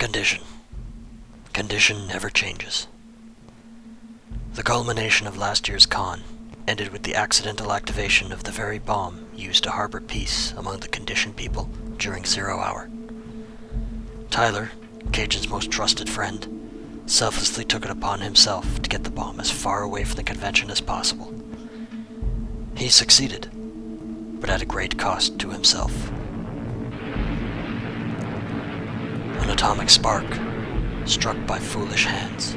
Condition. Condition never changes. The culmination of last year's con ended with the accidental activation of the very bomb used to harbor peace among the conditioned people during 0 hour. Tyler, Cajun's most trusted friend, selflessly took it upon himself to get the bomb as far away from the convention as possible. He succeeded, but at a great cost to himself. An atomic spark, struck by foolish hands.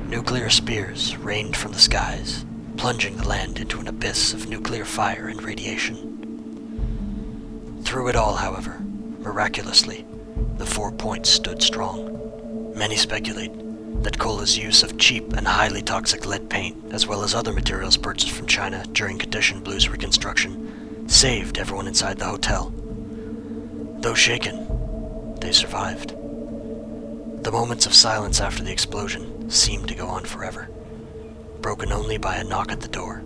Nuclear spears rained from the skies, plunging the land into an abyss of nuclear fire and radiation. Through it all, however, miraculously, the 4 points stood strong. Many speculate that Cola's use of cheap and highly toxic lead paint, as well as other materials purchased from China during Condition Blue's reconstruction, saved everyone inside the hotel. Though shaken, they survived. The moments of silence after the explosion seemed to go on forever, broken only by a knock at the door.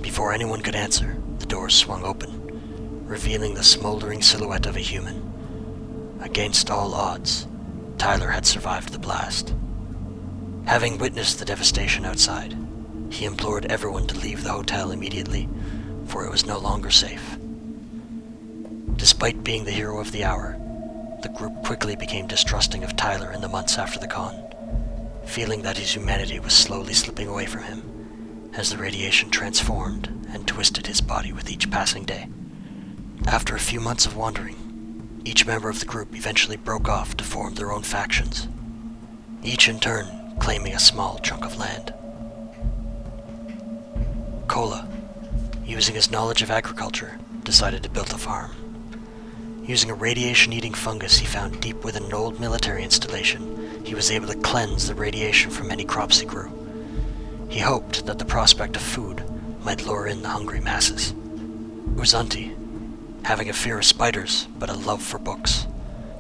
Before anyone could answer, the door swung open, revealing the smoldering silhouette of a human. Against all odds, Tyler had survived the blast. Having witnessed the devastation outside, he implored everyone to leave the hotel immediately, for it was no longer safe. Despite being the hero of the hour, the group quickly became distrusting of Tyler in the months after the con, feeling that his humanity was slowly slipping away from him as the radiation transformed and twisted his body with each passing day. After a few months of wandering, each member of the group eventually broke off to form their own factions, each in turn claiming a small chunk of land. Cola, using his knowledge of agriculture, decided to build a farm. Using a radiation-eating fungus he found deep within an old military installation, he was able to cleanse the radiation from any crops he grew. He hoped that the prospect of food might lure in the hungry masses. Uzanti, having a fear of spiders but a love for books,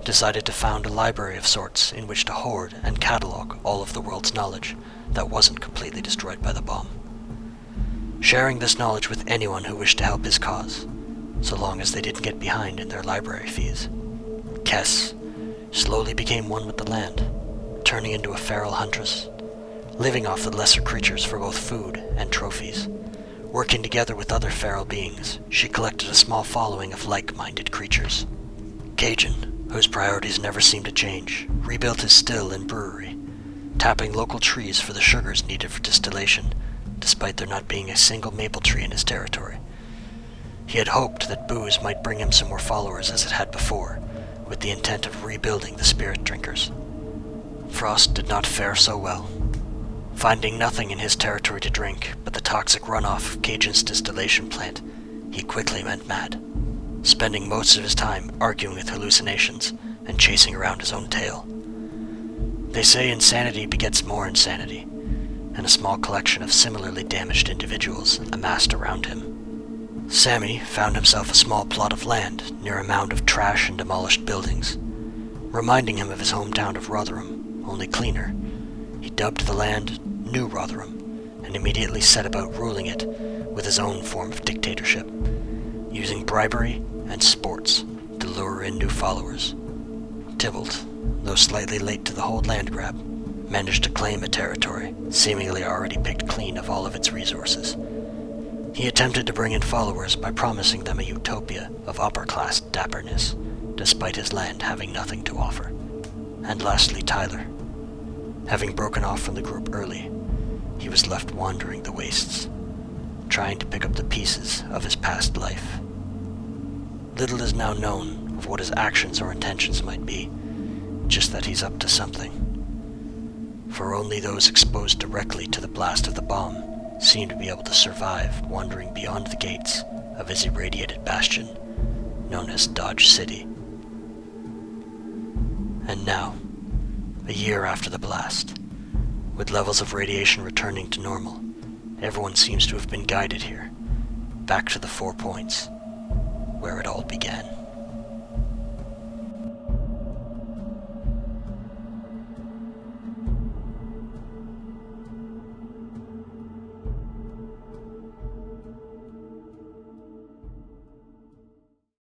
decided to found a library of sorts in which to hoard and catalog all of the world's knowledge that wasn't completely destroyed by the bomb. Sharing this knowledge with anyone who wished to help his cause, so long as they didn't get behind in their library fees. Kess slowly became one with the land, turning into a feral huntress, living off the lesser creatures for both food and trophies. Working together with other feral beings, she collected a small following of like-minded creatures. Cajun, whose priorities never seemed to change, rebuilt his still and brewery, tapping local trees for the sugars needed for distillation, despite there not being a single maple tree in his territory. He had hoped that booze might bring him some more followers as it had before, with the intent of rebuilding the spirit drinkers. Frost did not fare so well. Finding nothing in his territory to drink but the toxic runoff of Cajun's distillation plant, he quickly went mad, spending most of his time arguing with hallucinations and chasing around his own tail. They say insanity begets more insanity, and a small collection of similarly damaged individuals amassed around him. Sammy found himself a small plot of land near a mound of trash and demolished buildings, reminding him of his hometown of Rotherham, only cleaner. He dubbed the land New Rotherham, and immediately set about ruling it with his own form of dictatorship, using bribery and sports to lure in new followers. Tybalt, though slightly late to the whole land grab, managed to claim a territory seemingly already picked clean of all of its resources. He attempted to bring in followers by promising them a utopia of upper-class dapperness, despite his land having nothing to offer. And lastly, Tyler. Having broken off from the group early, he was left wandering the wastes, trying to pick up the pieces of his past life. Little is now known of what his actions or intentions might be, just that he's up to something. For only those exposed directly to the blast of the bomb seemed to be able to survive wandering beyond the gates of his irradiated bastion, known as Dodge City. And now, a year after the blast, with levels of radiation returning to normal, everyone seems to have been guided here, back to the 4 points, where it all began.